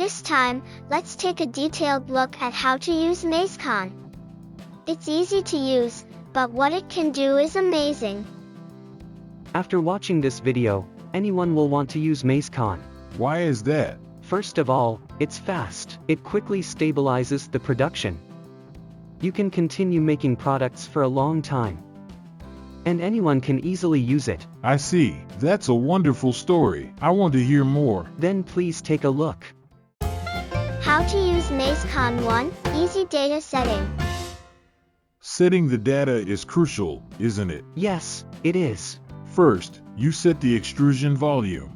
This time, let's take a detailed look at how to use MazeCon. It's easy to use, but what it can do is amazing. After watching this video, anyone will want to use MazeCon. Why is that? First of all, it's fast. It quickly stabilizes the production. You can continue making products for a long time. And anyone can easily use it. I see. That's a wonderful story. I want to hear more. Then please take a look. How to use MazeCon 1, Easy Data Setting. Setting the data is crucial, isn't it? Yes, it is. First, you set the extrusion volume.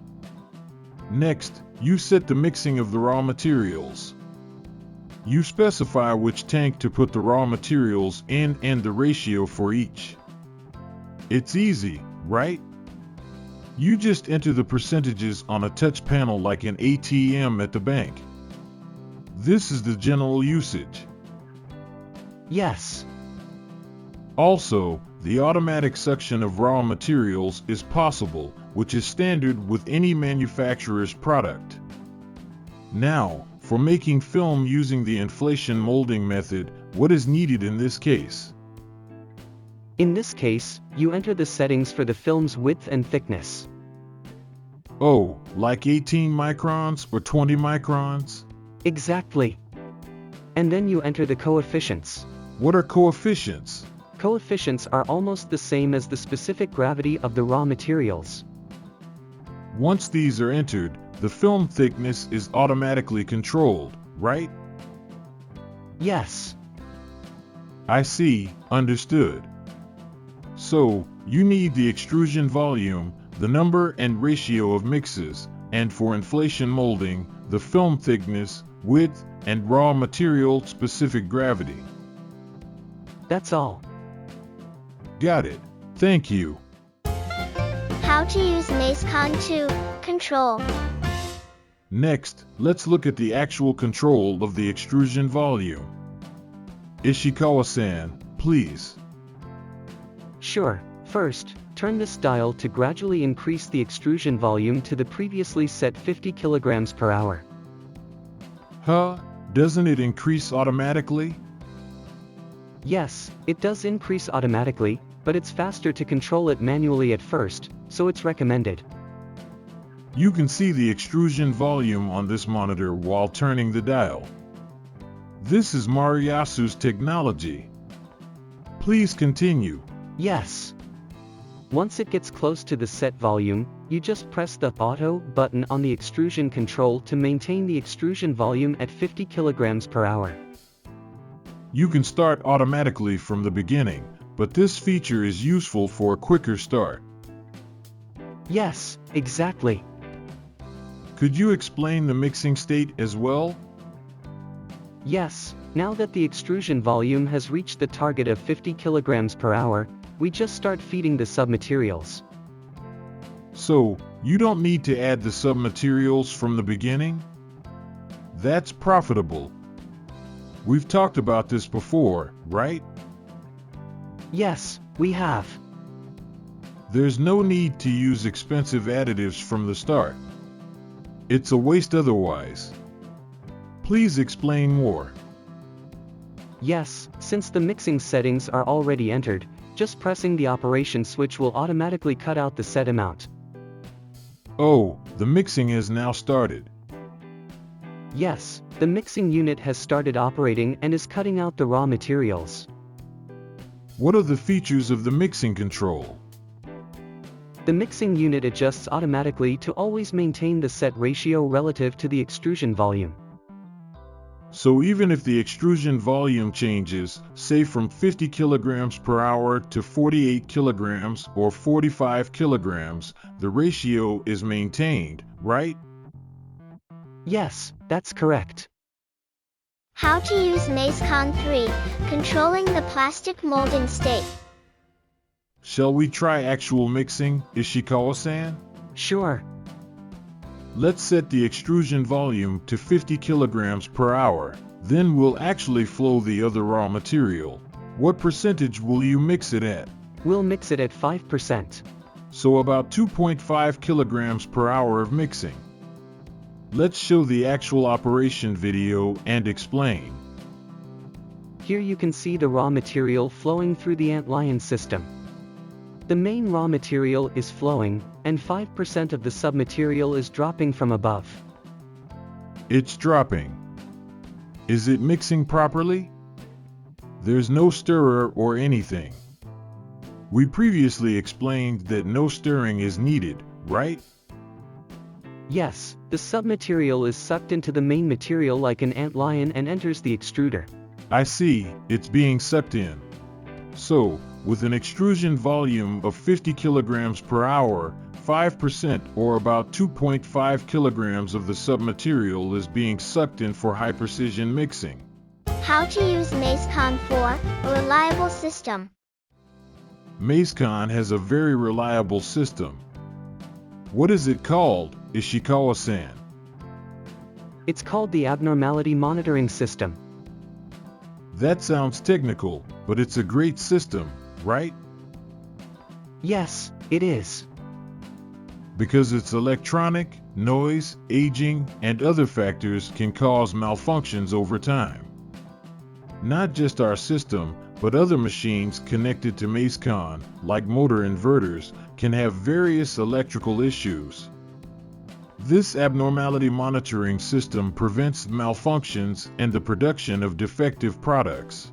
Next, you set the mixing of the raw materials. You specify which tank to put the raw materials in and the ratio for each. It's easy, right? You just enter the percentages on a touch panel like an ATM at the bank. This is the general usage. Yes. Also, the automatic suction of raw materials is possible, which is standard with any manufacturer's product. Now, for making film using the inflation molding method, what is needed in this case? In this case, you enter the settings for the film's width and thickness. Oh, like 18 microns or 20 microns? Exactly. And then you enter the coefficients. What are coefficients? Coefficients are almost the same as the specific gravity of the raw materials. Once these are entered, the film thickness is automatically controlled, right? Yes. I see, understood. So, you need the extrusion volume, the number and ratio of mixes, and for inflation molding, the film thickness, width, and raw material specific gravity. That's all. Got it. Thank you. How to use MazeCon 2, Control. Next, let's look at the actual control of the extrusion volume. Ishikawa-san, please. Sure. First, turn this dial to gradually increase the extrusion volume to the previously set 50 kilograms per hour. Huh? Doesn't it increase automatically? Yes, it does increase automatically, but it's faster to control it manually at first, so it's recommended. You can see the extrusion volume on this monitor while turning the dial. This is Maruyasu's technology. Please continue. Yes. Once it gets close to the set volume, you just press the Auto button on the extrusion control to maintain the extrusion volume at 50 kilograms per hour. You can start automatically from the beginning, but this feature is useful for a quicker start. Yes, exactly. Could you explain the mixing state as well? Yes, now that the extrusion volume has reached the target of 50 kilograms per hour, we just start feeding the submaterials. So, you don't need to add the submaterials from the beginning? That's profitable. We've talked about this before, right? Yes, we have. There's no need to use expensive additives from the start. It's a waste otherwise. Please explain more. Yes, since the mixing settings are already entered, just pressing the operation switch will automatically cut out the set amount. Oh, the mixing has now started. Yes, the mixing unit has started operating and is cutting out the raw materials. What are the features of the mixing control? The mixing unit adjusts automatically to always maintain the set ratio relative to the extrusion volume. So even if the extrusion volume changes, say from 50 kilograms per hour to 48 kilograms or 45 kilograms, the ratio is maintained, right? Yes, that's correct. How to use MazeCon 3, Controlling the plastic molding state. Shall we try actual mixing, Ishikawa-san? Sure. Let's set the extrusion volume to 50 kilograms per hour. Then we'll actually flow the other raw material. What percentage will you mix it at? We'll mix it at 5%. So about 2.5 kilograms per hour of mixing. Let's show the actual operation video and explain. Here you can see the raw material flowing through the antlion system. The main raw material is flowing, and 5% of the submaterial is dropping from above. It's dropping. Is it mixing properly? There's no stirrer or anything. We previously explained that no stirring is needed, right? Yes, the submaterial is sucked into the main material like an antlion and enters the extruder. I see, it's being sucked in. So, with an extrusion volume of 50 kilograms per hour, 5% or about 2.5 kilograms of the submaterial is being sucked in for high precision mixing. How to use MazeCon for a reliable system. MazeCon has a very reliable system. What is it called, Ishikawa-san? It's called the abnormality monitoring system. That sounds technical, but it's a great system, right? Yes, it is. Because it's electronic, noise, aging, and other factors can cause malfunctions over time. Not just our system, but other machines connected to MazeCon, like motor inverters, can have various electrical issues. This abnormality monitoring system prevents malfunctions and the production of defective products.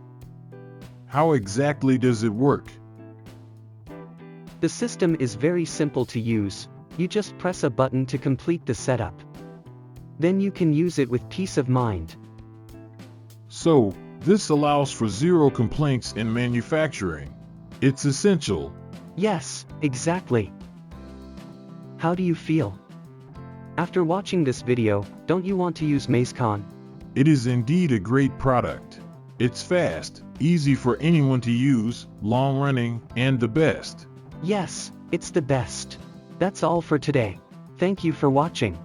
How exactly does it work? The system is very simple to use. You just press a button to complete the setup. Then you can use it with peace of mind. So, this allows for zero complaints in manufacturing. It's essential. Yes, exactly. How do you feel? After watching this video, don't you want to use MazeCon? It is indeed a great product. It's fast, easy for anyone to use, long-running, and the best. Yes, it's the best. That's all for today. Thank you for watching.